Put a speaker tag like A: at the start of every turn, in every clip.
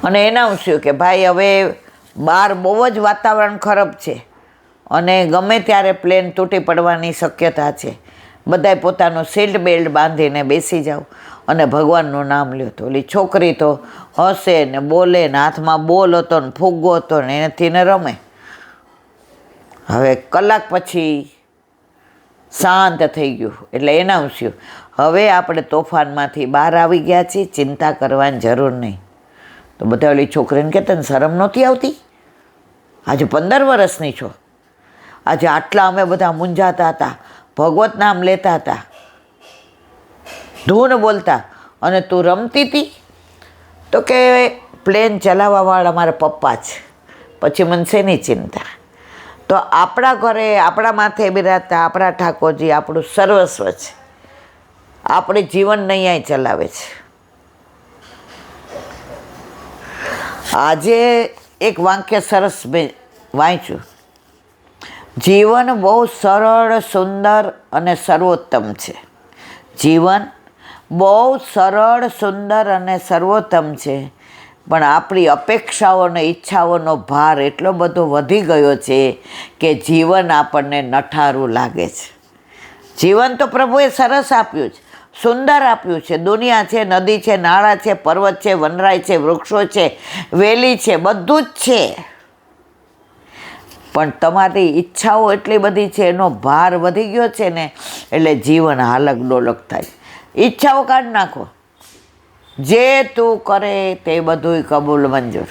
A: અને એનાઉન્સ્યું કે ભાઈ હવે બહાર બહુ જ વાતાવરણ ખરાબ છે અને ગમે ત્યારે પ્લેન તૂટી પડવાની શક્યતા છે, બધાએ પોતાનું સીટ બેલ્ટ બાંધીને બેસી જાઓ અને ભગવાનનું નામ લ્યો. તો ઓલી છોકરી તો હસે ને બોલે ને હાથમાં બોલ હતો ને ફુગ્ગો હતો ને એનાથી ને રમે. હવે કલાક પછી શાંત થઈ ગયું એટલે એનાઉન્સ્યું, હવે આપણે તોફાનમાંથી બહાર આવી ગયા છીએ, ચિંતા કરવાની જરૂર નહીં. તો બધા ઓલી છોકરીને કહેતા ને શરમ નહોતી આવતી? આજે 15 વર્ષની છો, આજે આટલા અમે બધા મૂંઝાતા હતા, ભગવત નામ લેતા હતા, ધૂન બોલતા, અને તું રમતી હતી? તો કે પ્લેન ચલાવવાવાળા મારા પપ્પા છે, પછી મને શેની ચિંતા. તો આપણા ઘરે આપણા માથે બિરાજતા આપણા ઠાકોરજી આપણું સર્વસ્વ છે, આપણે જીવન નૈયા ચલાવે છે. આજે એક વાક્ય સરસ મેં વાંચ્યું, જીવન બહુ સરળ, સુંદર અને સર્વોત્તમ છે. જીવન બહુ સરળ, સુંદર અને સર્વોત્તમ છે, પણ આપણી અપેક્ષાઓ અને ઈચ્છાઓનો ભાર એટલો બધો વધી ગયો છે કે જીવન આપણને નઠારું લાગે છે. જીવન તો પ્રભુએ સરસ આપ્યું છે, સુંદર આપ્યું છે. દુનિયા છે, નદી છે, નાળા છે, પર્વત છે, વનરાય છે, વૃક્ષો છે, વેલી છે, બધું જ છે. પણ તમારી ઈચ્છાઓ એટલી બધી છે, એનો ભાર વધી ગયો છે ને, એટલે જીવન હાલક ડોલક થાય. ઈચ્છાઓ કાઢી નાખો, જે તું કરે તે બધું કબૂલ મંજૂર.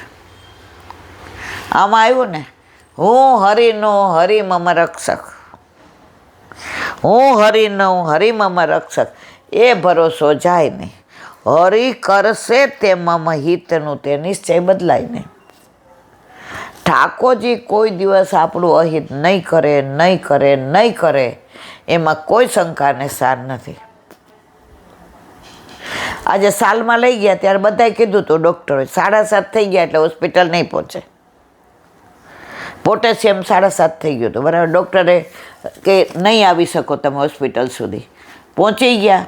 A: આમાં આવ્યું ને, હું હરિનો હરિ મમ રક્ષક, હું હરિનો હરિ મમ રક્ષક, એ ભરોસો જાય નહીં. હરિ કરશે તે મમ હિતનું, તે નિશ્ચય બદલાય નહીં. ઠાકોરજી કોઈ દિવસ આપણું અહિત નહીં કરે, નહીં કરે, નહીં કરે, એમાં કોઈ શંકાને સાર નથી. આજે સાલમાં લઈ ગયા ત્યારે બધાએ કીધું હતું ડૉક્ટરોએ 7.5 થઈ ગયા એટલે હોસ્પિટલ નહીં પહોંચે. પોટેશિયમ 7.5 થઈ ગયું હતું, બરાબર. ડૉક્ટરે કે નહીં આવી શકો તમે હોસ્પિટલ સુધી. પહોંચી ગયા,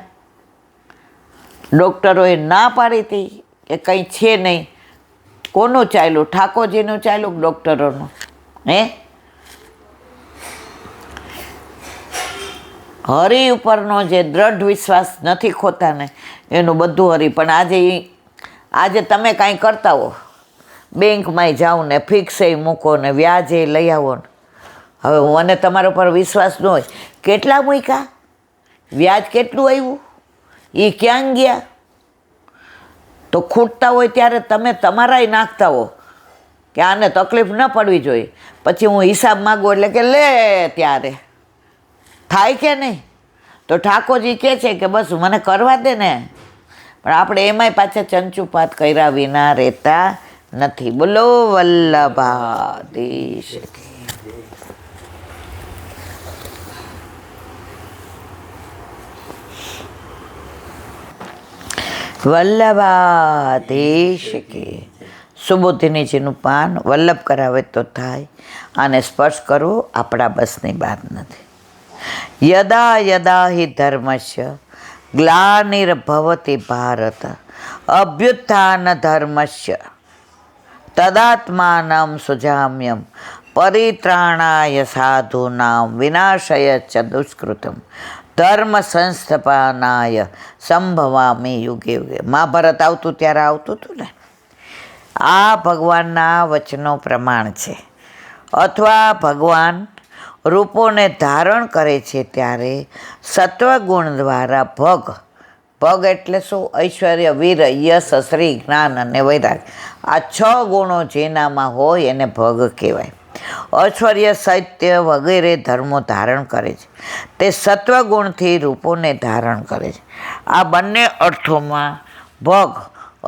A: ડૉક્ટરોએ ના પાડી હતી કે કંઈ છે નહીં. કોનું ચાલ્યું? ઠાકોરજીનું ચાલ્યું, ડૉક્ટરોનું? હે, હરિ ઉપરનો જે દ્રઢ વિશ્વાસ નથી ખોતા ને, એનું બધું હરિ. પણ આજે તમે કાંઈ કરતા હો, બેંકમાંય જાઓ ને ફિક્સે મૂકો ને વ્યાજે લઈ આવો ને, હવે મને તમારા ઉપર વિશ્વાસ ન હોય, કેટલા મૂક્યા, વ્યાજ કેટલું આવ્યું, એ ક્યાં ગયા? તો ખૂટતા હોય ત્યારે તમે તમારાય નાખતા હો કે આને તકલીફ ન પડવી જોઈએ, પછી હું હિસાબ માગું એટલે કે લે, ત્યારે થાય કે નહીં? તો ઠાકોરજી કહે છે કે બસ મને કરવા દે ને, પણ આપણે એમાંય પાછા ચંચુપાત કર્યા વિના રહેતા નથી. બોલો વલ્લભાધીશ. વલ્લભાધીશ કે સુબોધિનીજીનું પાન વલ્લભ કરાવે તો થાય, આને સ્પર્શ કરવો આપણા બસની વાત નથી. યદા યદા હિ ધર્મસ્ય ગ્લાનિર્ભવતિ ભારત અભ્યુત્થાન ધર્મસ્ય તદાત્માનં સુજામ્યમ પરિત્રાણાય સાધૂનાં વિનાશય ચ દુષ્કૃતમ ધર્મ સંસ્થાપનાય સંભવામી યુગે યુગે. મહાભારત આવતું ત્યારે આવતું હતું ને. આ ભગવાનના વચનો પ્રમાણ છે, અથવા ભગવાન રૂપોને ધારણ કરે છે ત્યારે સત્વગુણ દ્વારા ભગ એટલે શું? ઐશ્વર્ય, વીર, યશ, શ્રી, જ્ઞાન અને વૈરાગ. આ 6 ગુણો જેનામાં હોય એને ભગ કહેવાય. ઐશ્વર્ય, સત્ય વગેરે ધર્મો ધારણ કરે છે, તે સત્વગુણથી રૂપોને ધારણ કરે છે. આ બંને અર્થોમાં ભગ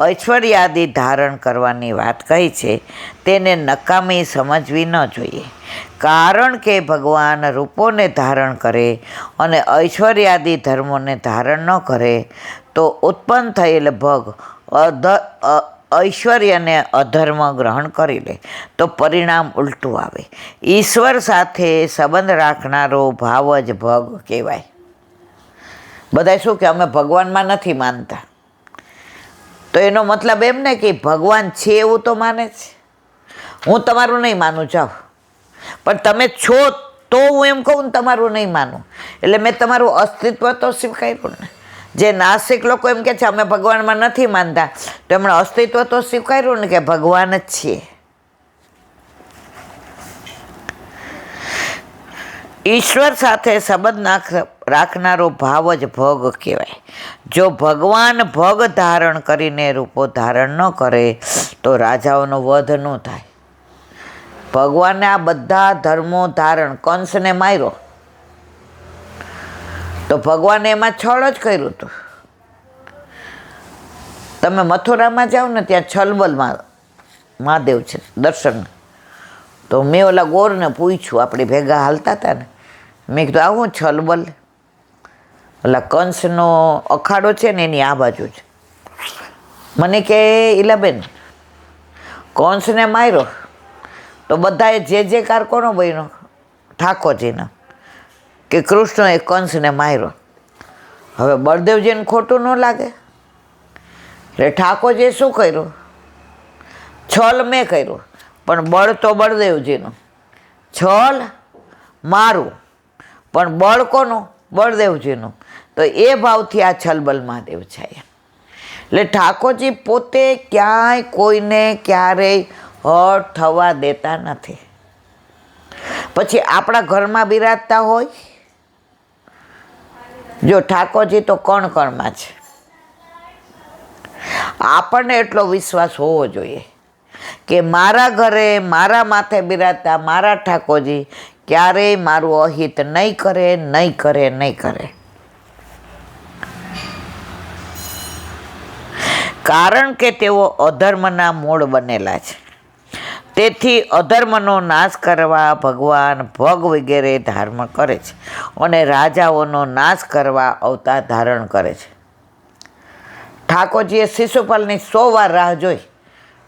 A: ઐશ્વર્યાદિ ધારણ કરવાની વાત કહી છે, તેને નકામી સમજવી ન જોઈએ. કારણ કે ભગવાન રૂપોને ધારણ કરે અને ઐશ્વર્યાદિ ધર્મોને ધારણ ન કરે તો ઉત્પન્ન થયેલ ભગ ઐશ્વર્યને અધર્મ ગ્રહણ કરી લે તો પરિણામ ઉલટું આવે. ઈશ્વર સાથે સંબંધ રાખનારો ભાવ જ ભગ કહેવાય. બધા શું કે અમે ભગવાનમાં નથી માનતા, તો તો એનો મતલબ એમ ને કે ભગવાન છે એવું તો માને છે. હું તમારું નહીં માનું, જાઓ, પણ તમે છો તો હું એમ કહું ને તમારું નહીં માનું, એટલે મેં તમારું અસ્તિત્વ તો સ્વીકાર્યું ને. જે નાસ્તિક લોકો એમ કહે છે અમે ભગવાનમાં નથી માનતા, તો એમણે અસ્તિત્વ તો સ્વીકાર્યું ને કે ભગવાન જ છે. ઈશ્વર સાથે સંબંધ રાખનારો ભાવ જ ભોગ કહેવાય. જો ભગવાન ભોગ ધારણ કરીને રૂપો ધારણ ન કરે તો રાજાઓનો વધ ન થાય. ભગવાને આ બધા ધર્મો ધારણ, કંસને માર્યો તો ભગવાને એમાં છળ જ કર્યું હતું. તમે મથુરામાં જાઓ ને ત્યાં છલબલમાં મહાદેવ છે દર્શન. તો મેં ઓલા ગોરને પૂછ્યું, આપણે ભેગા હાલતા હતા ને, મેં કીધું આવું છલબલ, ઓલા કંસનો અખાડો છે ને એની આ બાજુ છે. મને કે ઈલાબેન કંસને માર્યો તો બધાએ જે કાર કોનો બન્યો? ઠાકોરજીનો, કે કૃષ્ણએ કંસને માર્યો. હવે બળદેવજીને ખોટું ન લાગે? એટલે ઠાકોરજીએ શું કર્યું? છલ મેં કર્યું, પણ બળ તો બળદેવજીનું. છલ મારું, પણ બળ કોનું? બળદેવજીનું. તો એ ભાવથી આ છલબલ મહાદેવ છે. એટલે ઠાકોરજી પોતે ક્યાંય કોઈને ક્યારેય હટ થવા દેતા નથી. પછી આપણા ઘરમાં બિરાજતા હોય, જો ઠાકોરજી તો કણ કણમાં છે. આપણને એટલો વિશ્વાસ હોવો જોઈએ કે મારા ઘરે મારા માથે બિરાજતા મારા ઠાકોરજી ક્યારેય મારું અહિત નહીં કરે, નહીં કરે, નહીં કરે. કારણ કે તેઓ અધર્મના મૂળ બનેલા છે. તેથી અધર્મનો નાશ કરવા ભગવાન ભોગ વગેરે ધારણ કરે છે અને રાજાઓનો નાશ કરવા અવતાર ધારણ કરે છે. ઠાકોરજીએ શિશુપાલની 100 વાર રાહ જોઈ,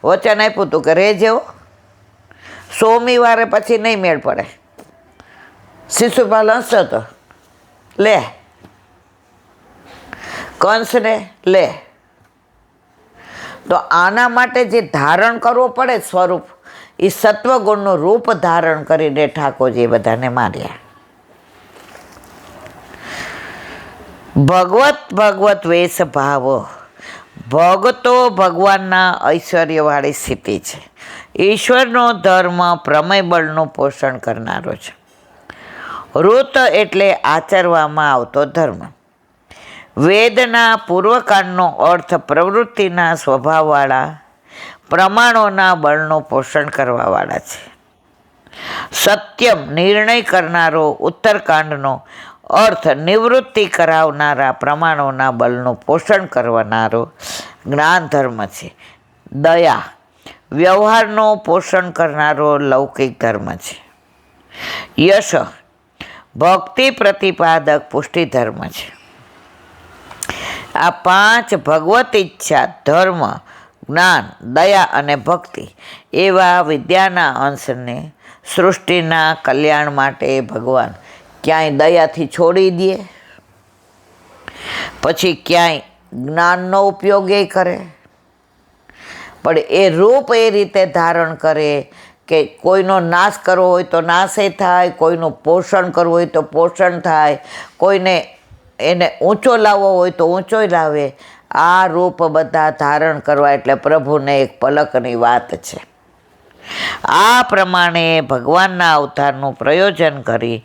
A: વચન આપ્યું હતું કે રહેજો, 100મી વારે પછી નહીં મેળ પડે. શિશુપાલ હસતો હતો, લે કંસને લે. તો આના માટે જે ધારણ કરવો પડે સ્વરૂપ, એ સત્વગુણનું રૂપ ધારણ કરીને ઠાકોરજી બધાને માર્યા. ભગવત વેશ ભાવ, ભગતો ભગવાનના ઐશ્વર્યવાળી સ્થિતિ છે. ઈશ્વરનો ધર્મ પ્રમેય બળનું પોષણ કરનારો છે. ઋત એટલે આચરવામાં આવતો ધર્મ. વેદના પૂર્વકાળનો અર્થ પ્રવૃત્તિના સ્વભાવવાળા પ્રમાણોના બળનું પોષણ કરવાવાળા છે. સત્યમ નિર્ણય કરનારો ઉત્તરકાંડનો અર્થ નિવૃત્તિ કરાવનારા પ્રમાણોના બળનું પોષણ કરનારો જ્ઞાન ધર્મ છે. દયા વ્યવહારનું પોષણ કરનારો લૌકિક ધર્મ છે. યશ ભક્તિ પ્રતિપાદક પુષ્ટિ ધર્મ છે. આ 5 ભગવત ઈચ્છા, ધર્મ, જ્ઞાન, દયા અને ભક્તિ એવા વિદ્યાના અંશને સૃષ્ટિના કલ્યાણ માટે ભગવાન ક્યાંય દયાથી છોડી દે, પછી ક્યાંય જ્ઞાનનો ઉપયોગ એ કરે, પણ એ રૂપ એ રીતે ધારણ કરે કે કોઈનો નાશ કરવો હોય તો નાશે થાય, કોઈનું પોષણ કરવું હોય તો પોષણ થાય, કોઈને એને ઊંચો લાવવો હોય તો ઊંચો લાવે. આ રૂપ બધા ધારણ કરવા એટલે પ્રભુને એક પલકની વાત છે. આ પ્રમાણે ભગવાનના અવતારનું પ્રયોજન કરી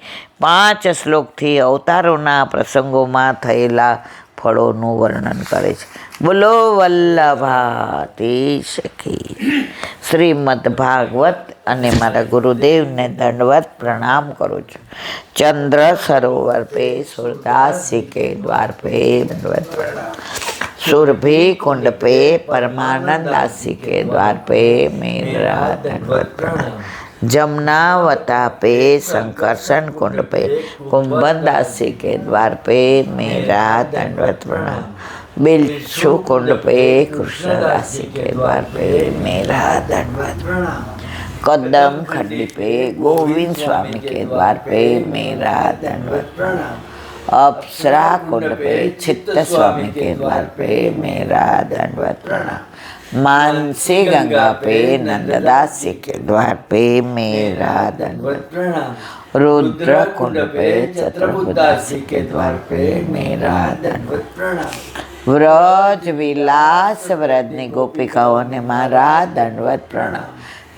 A: 5 શ્લોકથી અવતારોના પ્રસંગોમાં થયેલા ફળોનું વર્ણન કરે છે. બોલો વલ્લભાધીશ કી. શ્રીમદ ભાગવત અને મારા ગુરુદેવને દંડવત પ્રણામ કરું છું. ચંદ્ર સરોવર પે સુરદાસજી કે દ્વાર પે દંડવત પ્રણામ. सुरभि कुंड पे परमानंद दासी के द्वार पे मेरा दंडवत प्रणाम. जमुनावता पे संकर्षण कुंड पे कुंभन दासी के द्वार पे मेरा दंडवत प्रणाम. बिलक्षु कुंड पे कृष्ण दासी के द्वार पे मेरा दंडवत प्रणाम. कदम खंडी पे गोविंद स्वामी के द्वार पे मेरा दंडवत प्रणाम. अप्सरा कुंड पे चित्त स्वामी के द्वार पे मेरा दंडवत प्रणाम। मानसी गंगा पे नंददासी के द्वार पे मेरा दंडवत प्रणाम। रुद्र कुंड पे छत्रपुदासी के द्वार पे मेरा दंडवत प्रणाम। व्रज विलास व्रजनी गोपिकाओने मारा दंडवत प्रणाम।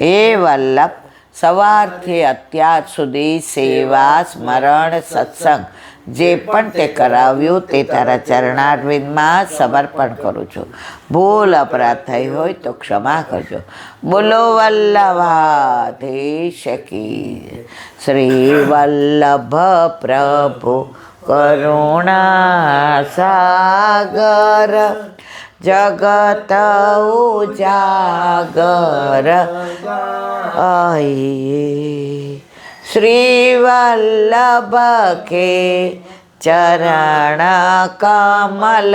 A: हे वल्लभ, સવારથી અત્યાર સુધી સેવા સ્મરણ સત્સંગ જે પણ તે કરાવ્યું તે તારા ચરણારવિંદમાં સમર્પણ કરું છું. ભૂલ અપરાધ થઈ હોય તો ક્ષમા કરજો. બોલો વલ્લભાધીશ કી જય. શ્રી વલ્લભ પ્રભુ કરુણા સાગર જગત ઉજાગર આઈએ. શ્રી વલ્લભ કે ચરણ કમલ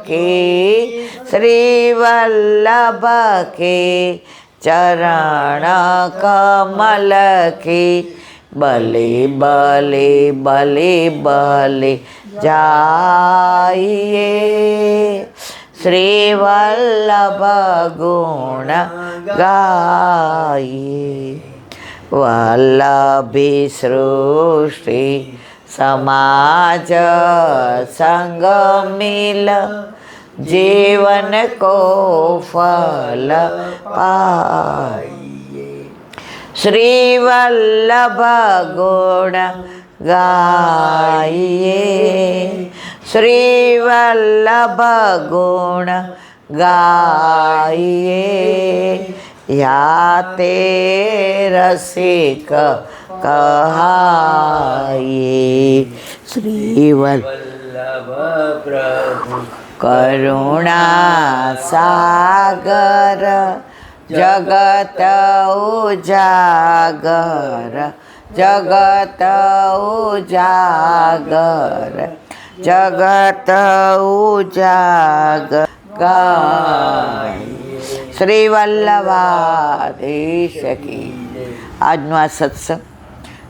A: કે, શ્રી વલ્લભ કે ચરણ કમલ કે બલે બલે બલે બલે જાઈએ. શ્રી વલ્લભ ગુણ ગાઈએ. વલ્લભી સૃષ્ટિ સમાજ સંગ મિલ જીવન કો ફલ પાઈએ. શ્રી વલ્લભ ગુણ ગાઈએ. શ્રી વલ્લભ ગુણ ગાઈએ. યાતે રસિક કહાઈએ. શ્રી વલ્લભ પ્રભુ કરુણા સાગર જગત ઉજાગર જગત ઉજાગર જગત ઉજાગર ગાય. શ્રી વલ્લભાધીશ કી જય. આજનો આ સત્સંગ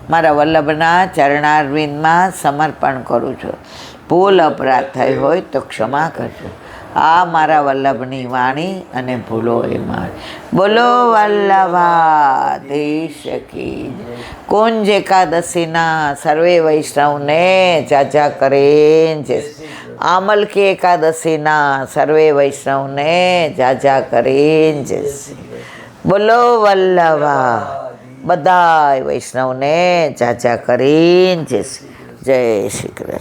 A: મારા વલ્લભના ચરણારવિંદમાં સમર્પણ કરું છું. ભૂલ અપરાધ થઈ હોય તો ક્ષમા કરજો. આ મારા વલ્લભની વાણી અને ભૂલો એ મારી. બોલો વલ્લભાધીશ કી જય. કુંજ એકાદશીના સર્વે વૈષ્ણવને જાજા કરે જય. આમલકી એકાદશીના સર્વે વૈષ્ણવને જાજા કરે જય. બોલો વલ્લભા બધાય વૈષ્ણવને જાજા કરીને જય શ્રી કૃષ્ણ.